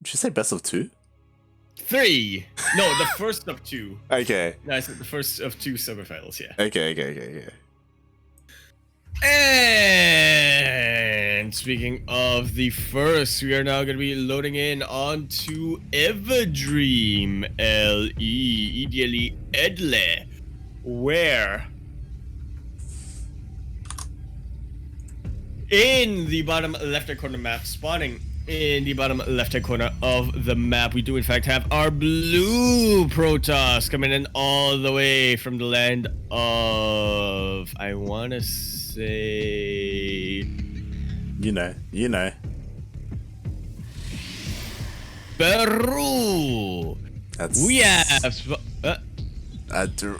Did you say best of 2? 3. No, the first of 2. Okay. No, I said the first of 2 semifinals. Yeah. Okay. And speaking of the first, we are now going to be loading in onto Everdream LE, ideally Edle, where in the bottom left-hand corner map, spawning in the bottom left-hand corner of the map, we do in fact have our blue Protoss coming in all the way from the land of, I want to say, You know. Peru. That's. We have.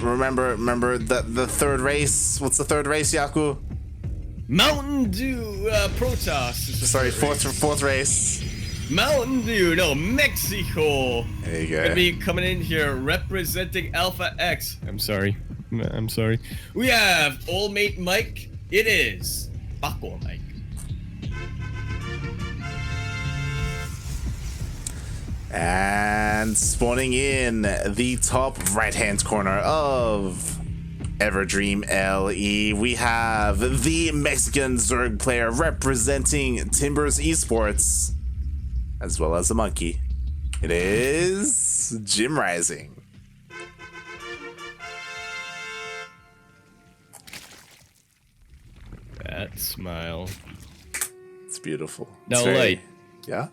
Remember the third race. What's the third race, Yaku? Mountain Dew Protoss. Sorry, fourth race. Mountain Dew, no, Mexico. There you go. Gonna be coming in here representing Alpha X. I'm sorry. We have Old Mate Mike. It is Pacomike. And spawning in the top right-hand corner of Everdream LE, we have the Mexican Zerg player representing Timbers Esports, as well as the monkey. It is JimRising. That smile. It's beautiful. Now, It's very- Light, Yeah?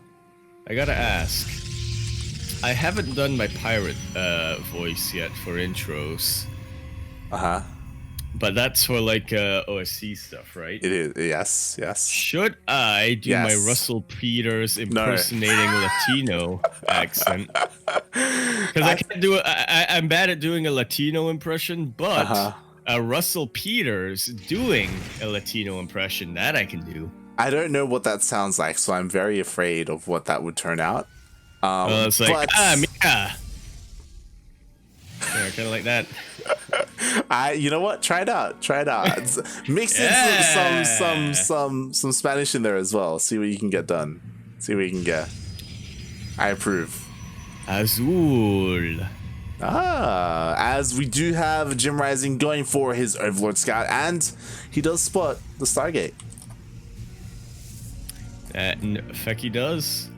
I gotta ask. I haven't done my pirate voice yet for intros, Uh-huh. but that's for like OSC stuff, right? It is. Yes. Should I do my Yes. Russell Peters impersonating Latino accent? Because I can't do it. I'm bad at doing a Latino impression, but Russell Peters doing a Latino impression, that I can do. I don't know what that sounds like, so I'm very afraid of what that would turn out. It's like, but- mia. Yeah, kind of like that. You know what? Try it out. Mix in some Spanish in there as well. See what you can get done. See what you can get. I approve. Azul. As we do have JimRising going for his Overlord Scout, and he does spot the Stargate. In fact, he does.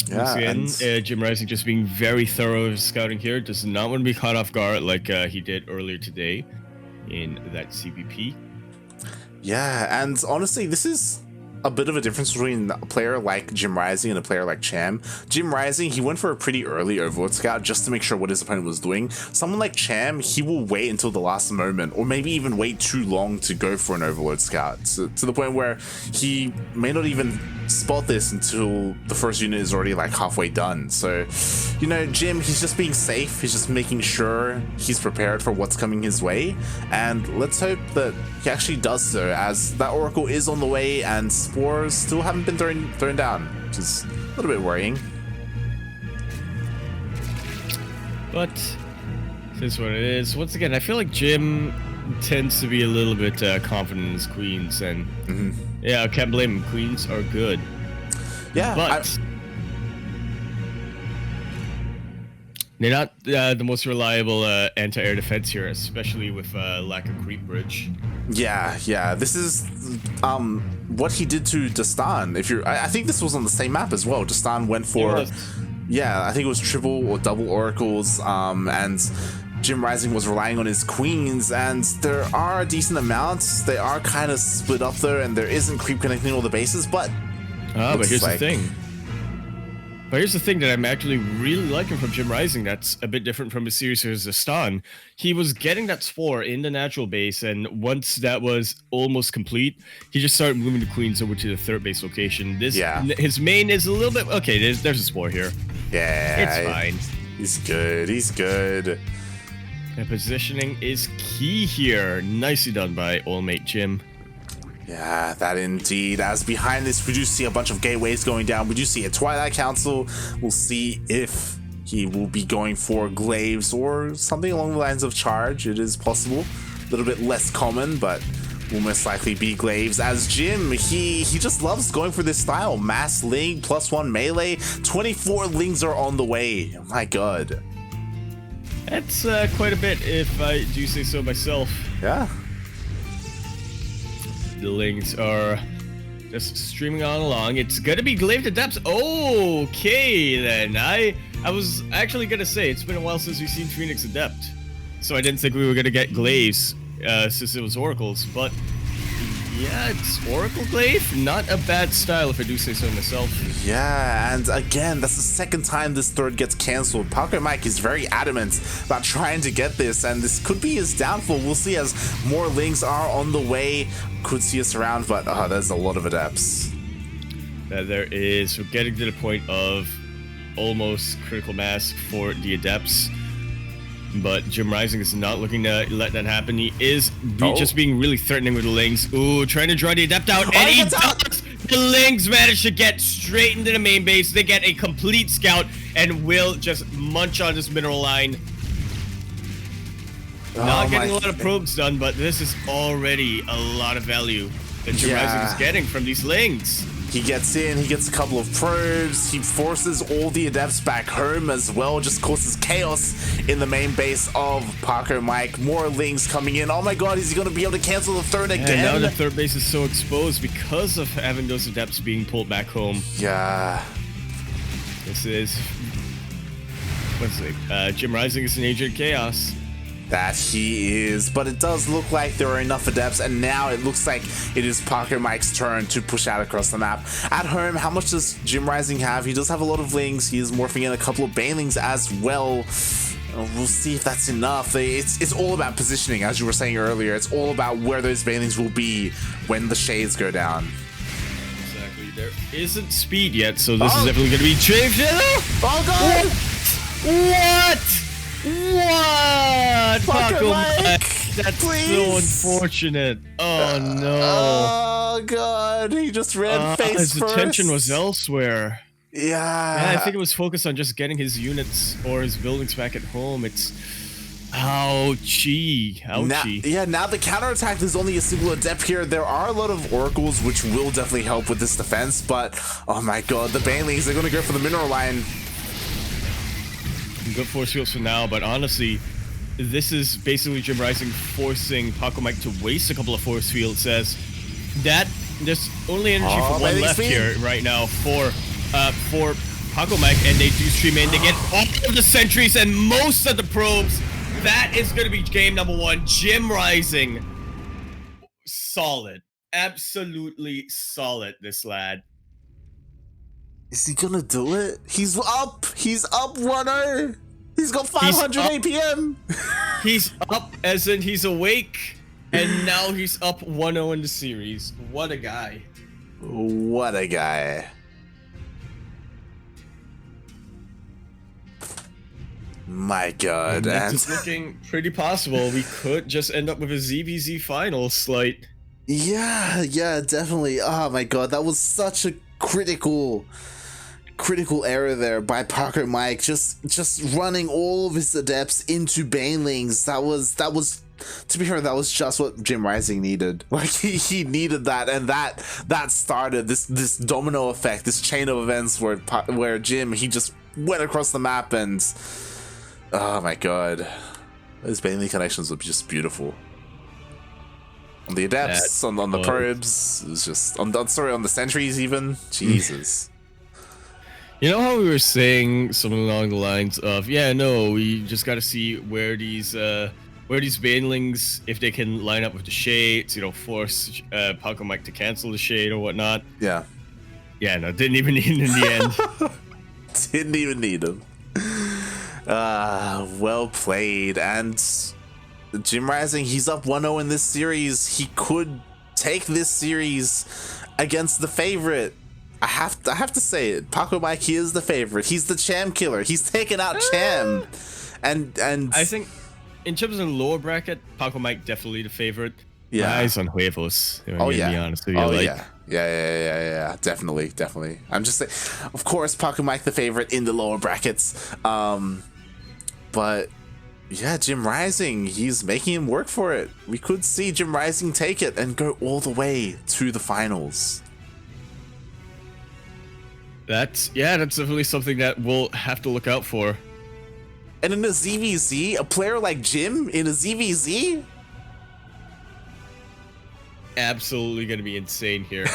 Yeah, Once again, and- JimRising just being very thorough with scouting here. Does not want to be caught off guard like he did earlier today in that ZvP. Yeah, and honestly, this is a bit of a difference between a player like JimRising and a player like Cham. JimRising, he went for a pretty early Overlord Scout just to make sure what his opponent was doing. Someone like Cham, he will wait until the last moment, or maybe even wait too long to go for an Overlord Scout, to the point where he may not even spot this until the first unit is already like halfway done. So, you know, Jim, he's just being safe. He's just making sure he's prepared for what's coming his way, and let's hope that he actually does so, as that Oracle is on the way and spores still haven't been thrown down, which is a little bit worrying. But it is what it is. Once again, I feel like Jim tends to be a little bit confident in his queens, and yeah, I can't blame him. Queens are good. Yeah, but they're not the most reliable anti-air defense here, especially with lack of creep bridge. Yeah. This is what he did to Dastan. I think this was on the same map as well. Dastan went for, yeah, I think it was triple or double oracles, and JimRising was relying on his queens, and there are a decent amounts. They are kind of split up though, and there isn't creep connecting all the bases, but but here's the thing. But here's the thing that I'm actually really liking from JimRising that's a bit different from his series as Zastan. He was getting that spore in the natural base, and once that was almost complete, he just started moving the queens over to the third base location. His main is a little bit... Okay, there's a spore here. Yeah. It's fine. He's good. The positioning is key here. Nicely done by old mate Jim. Yeah, that indeed. As behind this, we do see a bunch of gateways going down. We do see a Twilight Council. We'll see if he will be going for glaives or something along the lines of charge. It is possible. A little bit less common, but will most likely be Glaives, as Jim, he just loves going for this style. Mass Ling, +1 melee, 24 Lings are on the way. Oh my god. That's quite a bit, if I do say so myself. Yeah. The Lings are just streaming on along. It's gonna be Glaive Adepts. Okay, then. I was actually gonna say, it's been a while since we've seen Phoenix Adept. So I didn't think we were gonna get Glaives. Since it was Oracles, but yeah, it's Oracle Glaive. Not a bad style, if I do say so myself. Yeah, and again, that's the second time this third gets cancelled. Pacomike is very adamant about trying to get this, and this could be his downfall. We'll see as more Lings are on the way. Could see us around, but there's a lot of Adepts. There is. We're getting to the point of almost critical mass for the Adepts. But JimRising is not looking to let that happen. He is just being really threatening with the Lings. Ooh, trying to draw the Adept out, and he does! The Lings manage to get straight into the main base. They get a complete scout, and will just munch on this mineral line. Not getting a lot of probes done, but this is already a lot of value that JimRising is getting from these Lings. He gets in, he gets a couple of probes, he forces all the Adepts back home as well, just causes chaos in the main base of Pacomike. More Lings coming in. Oh my god, is he going to be able to cancel the third again? And now the third base is so exposed because of having those Adepts being pulled back home. Yeah. This is... what's it? JimRising is an agent of chaos. That he is, but it does look like there are enough Adepts, and now it looks like it is Pacomike's turn to push out across the map. At home, how much does JimRising have? He does have a lot of Lings. He is morphing in a couple of Banelings as well. We'll see if that's enough. It's all about positioning, as you were saying earlier. It's all about where those Banelings will be when the shades go down. Exactly. There isn't speed yet, so this is definitely going to be changed. Oh god! What? What? Pacomike, that's please. So unfortunate. Oh no. Oh god, he just ran face his first. attention was elsewhere. Yeah, I think it was focused on just getting his units or his buildings back at home. It's ouchie. Now the counterattack, there's only a single Adept here. There are a lot of Oracles, which will definitely help with this defense, but oh my god, the Banelings, they're gonna go for the mineral line. Good force fields for now, but honestly, this is basically JimRising forcing Pacomike to waste a couple of force fields, as that there's only energy for one left here right now for Pacomike, and they do stream in. They get all of the sentries and most of the probes. That is going to be game number one. JimRising, solid, absolutely solid. This lad. Is he gonna do it? He's up 1-0. He's got 500 APM. He's up, as in he's awake, and now he's up 1-0 in the series. What a guy. What a guy. My god. And it's looking pretty possible. We could just end up with a ZvZ final slate. Yeah, definitely. Oh my god, that was such a critical error there by Pacomike, just running all of his Adepts into Banelings. That was to be fair, that was just what JimRising needed. Like he needed that, and that started this domino effect, this chain of events where Jim, he just went across the map, and oh my god, those Baneling connections were just beautiful. On the Adepts, on the probes, it was just on the sentries even. Jesus. You know how we were saying something along the lines of, we just got to see where these Banelings, if they can line up with the shades, force Pacomike to cancel the shade or whatnot. Yeah. Yeah, no, didn't even need him in the end. Didn't even need him. Well played. And JimRising, he's up 1-0 in this series. He could take this series against the favorite. I have to say it. Pacomike, he is the favorite. He's the Cham killer. He's taken out Cham. And I think in terms of the lower bracket, Pacomike definitely the favorite. Yeah. Eyes on huevos. Be honest with you. Yeah. Definitely. I'm just saying, of course, Pacomike the favorite in the lower brackets. But Yeah, JimRising, he's making him work for it. We could see JimRising take it and go all the way to the finals. That's definitely something that we'll have to look out for. And in a ZvZ, a player like Jim in a ZvZ? Absolutely gonna be insane here.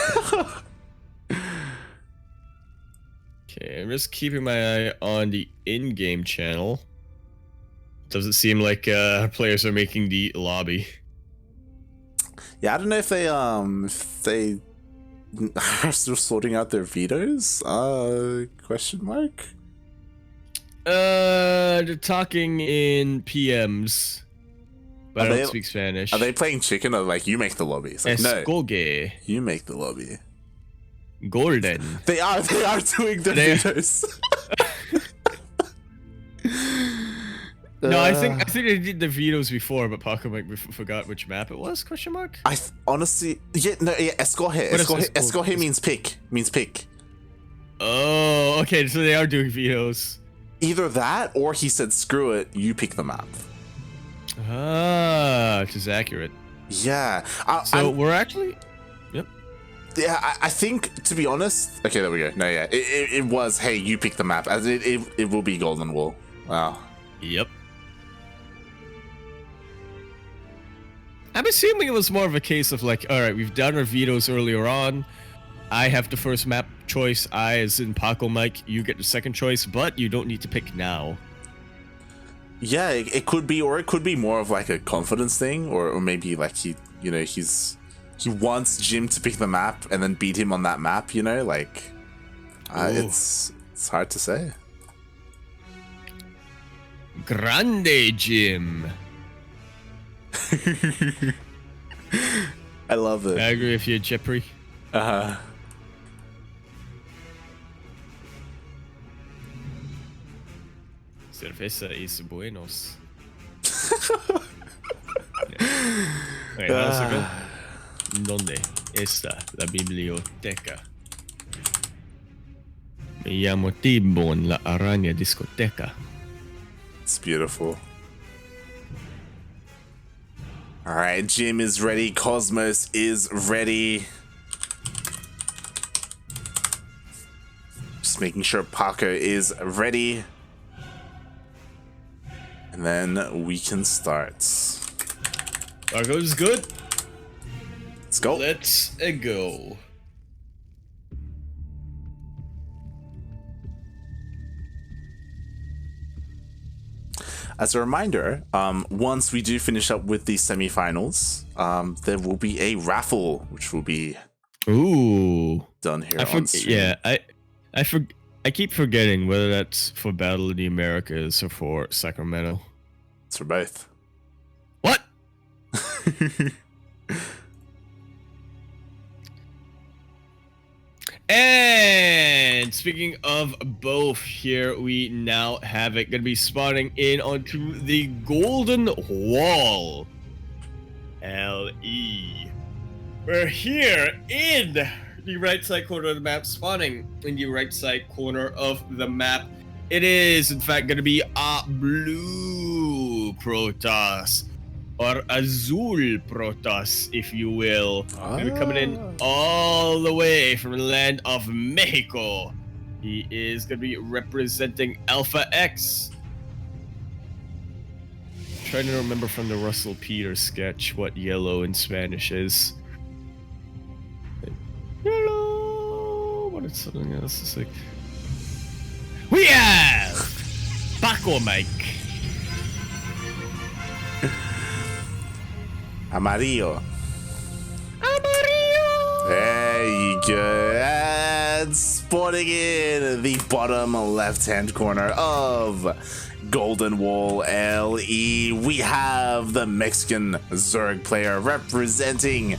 Okay, I'm just keeping my eye on the in-game channel. Doesn't seem like players are making the lobby. Yeah, I don't know if they are still sorting out their vetoes. Question mark. They're talking in PMs, but I don't speak Spanish. Are they playing chicken or like you make the lobby? It's like, Escoge. No, you make the lobby. Golden. They are doing the vetoes. No, I think they did the vetoes before, but Pacomike forgot which map it was. Question mark. Honestly, escoge. Escoge means pick. Means pick. Oh, okay. So they are doing vetoes. Either that, or he said, "Screw it, you pick the map." Ah, which is accurate. Yeah. We're actually. Yep. Yeah, I think, to be honest. Okay, there we go. No, yeah, it was. Hey, you pick the map. As it will be Golden Wall. Wow. Yep. I'm assuming it was more of a case of like, all right, we've done our vetoes earlier on. I have the first map choice. I, as in Pacomike, you get the second choice, but you don't need to pick now. Yeah, it could be, or it could be more of like a confidence thing, or maybe like he wants Jim to pick the map and then beat him on that map. You know, like it's hard to say. Grande Jim. I love it. I agree with you, Jeffrey. Cerveza is buenos. Wait, how's it go? ¿Dónde está la biblioteca? Me llamo Tibon, la araña discoteca. It's beautiful. All right, Jim is ready. Cosmos is ready. Just making sure Paco is ready. And then we can start. Paco's good. Let's go. Let's go. As a reminder, once we do finish up with the semifinals, there will be a raffle, which will be done here on stream. Yeah, I keep forgetting whether that's for Battle of the Americas or for Sacramento. It's for both. What? And speaking of both, here we now have it. Gonna be spawning in onto the Golden Wall. LE. We're here in the right side corner of the map, spawning in the right side corner of the map. It is, in fact, gonna be a blue Protoss. Or Azul Protoss, if you will. We're coming in all the way from the land of Mexico. He is going to be representing Alpha X. I'm trying to remember from the Russell Peters sketch what yellow in Spanish is. Yellow! What is something else? It's like... We have Pacomike. Amarillo. Amarillo! There you go. And spawning in the bottom left-hand corner of Golden Wall LE, we have the Mexican Zerg player representing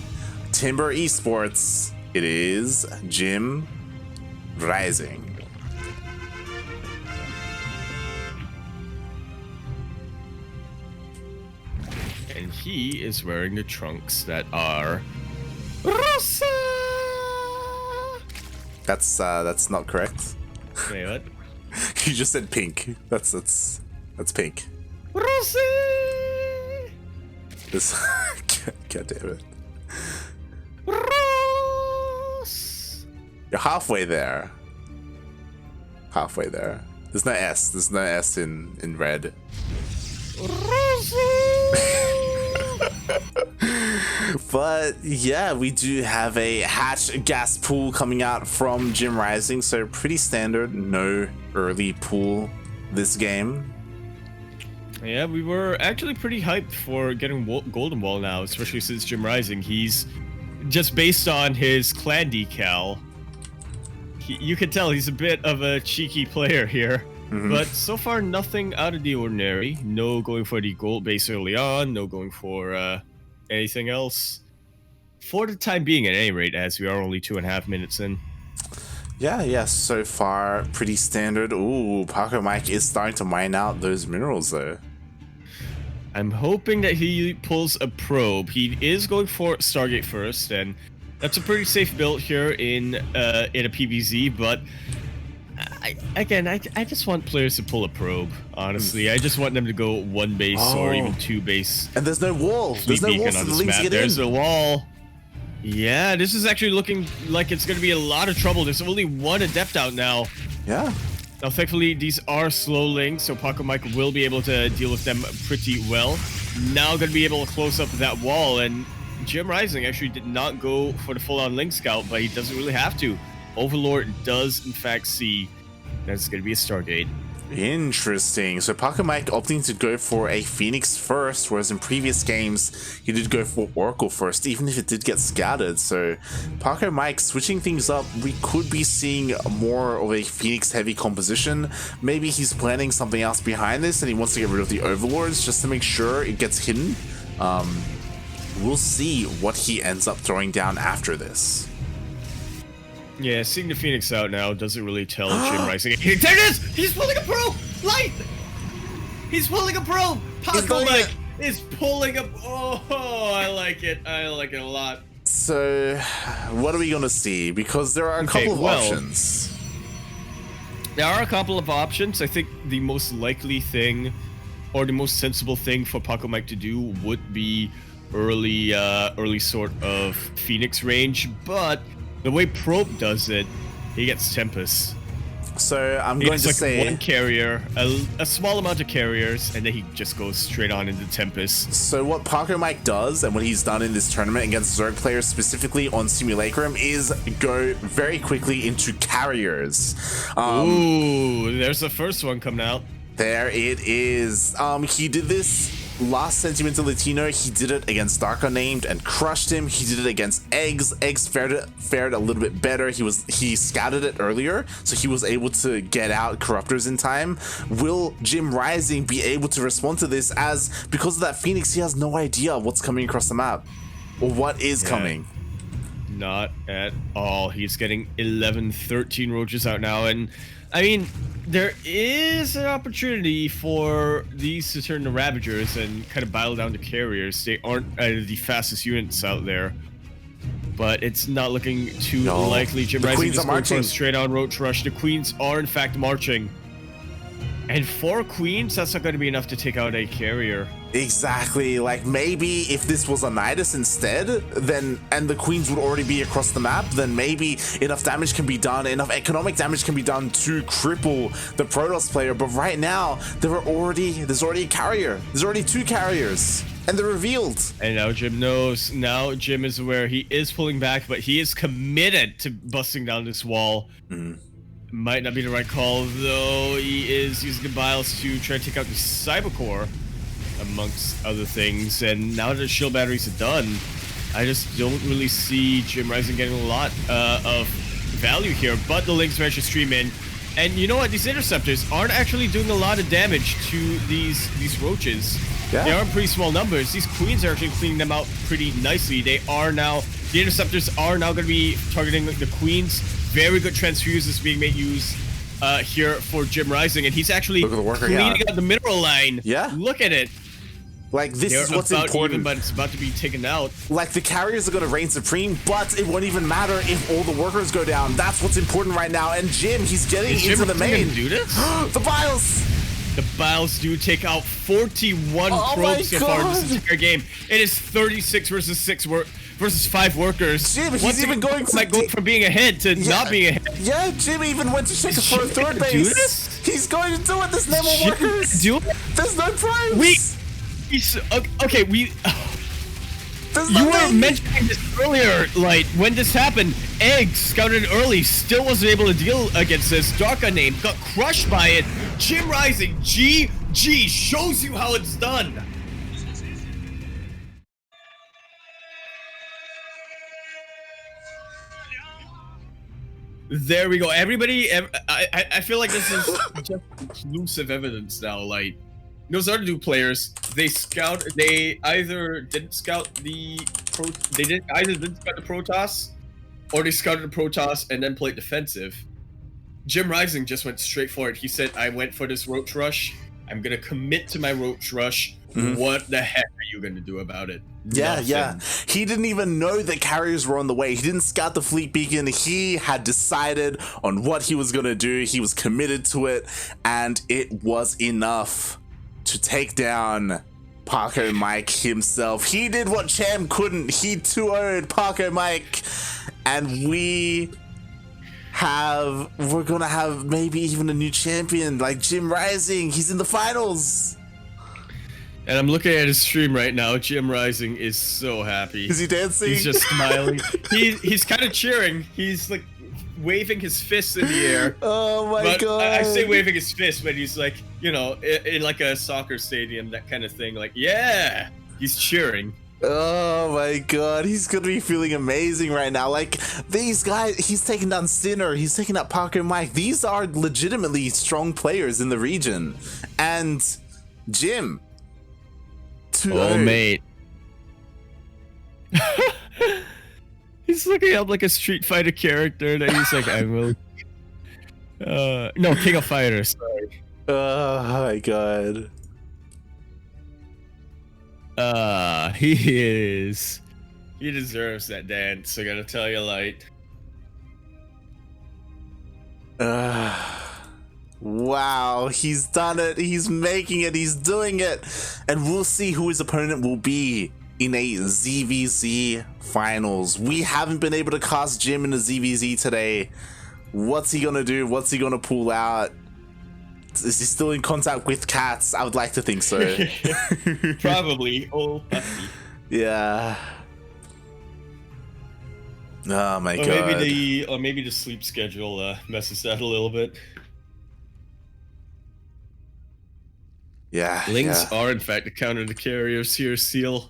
Timber Esports. It is JimRising. And he is wearing the trunks that are Rosa. That's not correct. Wait, what? You just said pink. That's pink. Rossi! This, God damn it. Ross! You're halfway there. Halfway there. There's no S. There's no S in red. But yeah, we do have a hatch gas pool coming out from JimRising, so pretty standard, no early pool this game. Yeah, we were actually pretty hyped for getting Golden Wall now, especially since JimRising. He's just based on his clan decal. You can tell he's a bit of a cheeky player here. But so far, nothing out of the ordinary. No going for the gold base early on. No going for anything else. For the time being, at any rate, as we are only 2.5 minutes in. Yeah, so far, pretty standard. Ooh, Pacomike is starting to mine out those minerals, though. I'm hoping that he pulls a probe. He is going for Stargate first, and that's a pretty safe build here in a PvZ, but I just want players to pull a probe, honestly. I just want them to go one base or even two base. And there's no wall. There's no wall for the Lings to get in. There's a wall. Yeah, this is actually looking like it's going to be a lot of trouble. There's only one Adept out now. Yeah. Now, thankfully, these are slow Lings, so Pacomike will be able to deal with them pretty well. Now going to be able to close up that wall, and JimRising actually did not go for the full-on Link Scout, but he doesn't really have to. Overlord does, in fact, see that's going to be a Stargate. Interesting. So Pacomike opting to go for a Phoenix first, whereas in previous games he did go for Oracle first, even if it did get scattered. So Pacomike switching things up. We could be seeing more of a Phoenix heavy composition. Maybe he's planning something else behind this and he wants to get rid of the Overlords just to make sure it gets hidden. We'll see what he ends up throwing down after this. Yeah, seeing the Phoenix out now doesn't really tell JimRising. There it is! He's pulling a probe! Light! He's pulling a probe! Pacomike is pulling a... Oh, I like it. I like it a lot. So, what are we going to see? Because there are a couple of options. There are a couple of options. I think the most likely thing, or the most sensible thing for Pacomike to do would be early sort of Phoenix range, but the way Probe does it, he gets Tempest. So I'm going to say one carrier, a small amount of carriers, and then he just goes straight on into Tempest. So what Pacomike does, and what he's done in this tournament against Zerg players specifically on Simulacrum, is go very quickly into carriers. Ooh, there's the first one coming out. There it is. He did this last Sentimiento Latino. He did it against Dark Unnamed and crushed him. He did it against Eggs. Eggs fared a little bit better. He scouted it earlier, so he was able to get out Corruptors in time. Will JimRising be able to respond to this, as because of that Phoenix, he has no idea what's coming across the map or what is coming? Not at all. He's getting 11, 13 roaches out now, and I mean, there is an opportunity for these to turn to Ravagers and kind of battle down the carriers. They aren't the fastest units out there, but it's not looking too likely. JimRising is going for a straight-on roach rush. The Queens are, in fact, marching. And 4 Queens, that's not going to be enough to take out a carrier. Exactly. Like, maybe if this was a Nidus instead, then, and the Queens would already be across the map, then maybe enough damage can be done, enough economic damage can be done to cripple the Protoss player. But right now, there's already a carrier. There's already 2 carriers, and they're revealed. And now Jim knows. Now Jim is aware. He is pulling back, but he is committed to busting down this wall. Might not be the right call, though. He is using the Biles to try to take out the Cybercore, amongst other things. And now that the shield batteries are done, I just don't really see JimRising getting a lot of value here. But the Lynx managed to stream in. And you know what? These Interceptors aren't actually doing a lot of damage to these roaches. Yeah. They are in pretty small numbers. These Queens are actually cleaning them out pretty nicely. The Interceptors are now going to be targeting the Queens. Very good transfuses being made use here for JimRising, and he's actually cleaning out the mineral line. Yeah. Look at it. Like, this is what's important. Even, but it's about to be taken out. Like, the carriers are going to reign supreme, but it won't even matter if all the workers go down. That's what's important right now. And Jim, he's getting into the main. Do this? The Biles! The Biles do take out 41 Oh probes my so far in God. this entire game. It is 36 versus 6 versus 5 workers. Jim, he's even going to go from being ahead to not being ahead. Yeah, Jim even went to check for a third do base. this? He's going to do it. There's no more workers. Do it? There's no prize. Okay, you were mentioning this earlier, like, when this happened, Egg scouted early, still wasn't able to deal against this. Darka name got crushed by it. JimRising, GG, shows you how it's done. There we go. Everybody, I feel like this is just conclusive evidence now, like, those other two players, they either didn't scout the Protoss, or they scouted the Protoss and then played defensive. JimRising just went straight for it. He said, I went for this Roach Rush. I'm gonna commit to my Roach Rush. What the heck are you gonna do about it? Yeah, Nothing. yeah. He didn't even know that carriers were on the way. He didn't scout the fleet beacon. He had decided on what he was gonna do. He was committed to it, and it was enough to take down Pacomike himself. He did what Cham couldn't. He 2-0'd Pacomike, and we're gonna have maybe even a new champion like JimRising. He's in the finals. And I'm looking at his stream right now. JimRising is so happy. Is he dancing? He's just smiling. He's kind of cheering. He's like waving his fists in the air. Oh my God. I say waving his fist, but he's like, you know, in like a soccer stadium, that kind of thing. Like, yeah, he's cheering. Oh my God, he's gonna be feeling amazing right now. Like, these guys, he's taking down Sinner, he's taking out Pacomike. These are legitimately strong players in the region. And Jim, 2-0. Oh, mate. He's looking up like a Street Fighter character, and he's like, I will. No, King of Fighters, sorry. Oh my God. He deserves that dance, I gotta tell you, like. Wow, he's done it, he's making it, he's doing it. And we'll see who his opponent will be in a ZvZ finals. We haven't been able to cast Jim in a ZvZ today. What's he gonna do? What's he gonna pull out? Is he still in contact with cats? I would like to think so. Probably. Oh, puppy. Yeah. Oh my God. Maybe the sleep schedule messes that a little bit. Yeah. Lings yeah. are in fact the counter to carriers here, Seal.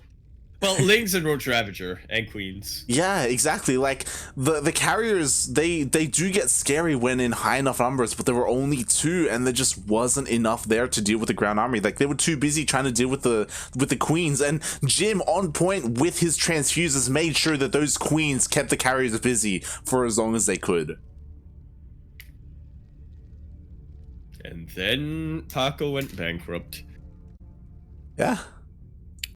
Well, Lings and Roach Ravager and Queens. Yeah, exactly. Like the carriers, they do get scary when in high enough numbers, but there were only 2, and there just wasn't enough there to deal with the ground army. Like, they were too busy trying to deal with the queens, and Jim, on point with his transfuses, made sure that those queens kept the carriers busy for as long as they could. And then Paco went bankrupt. Yeah.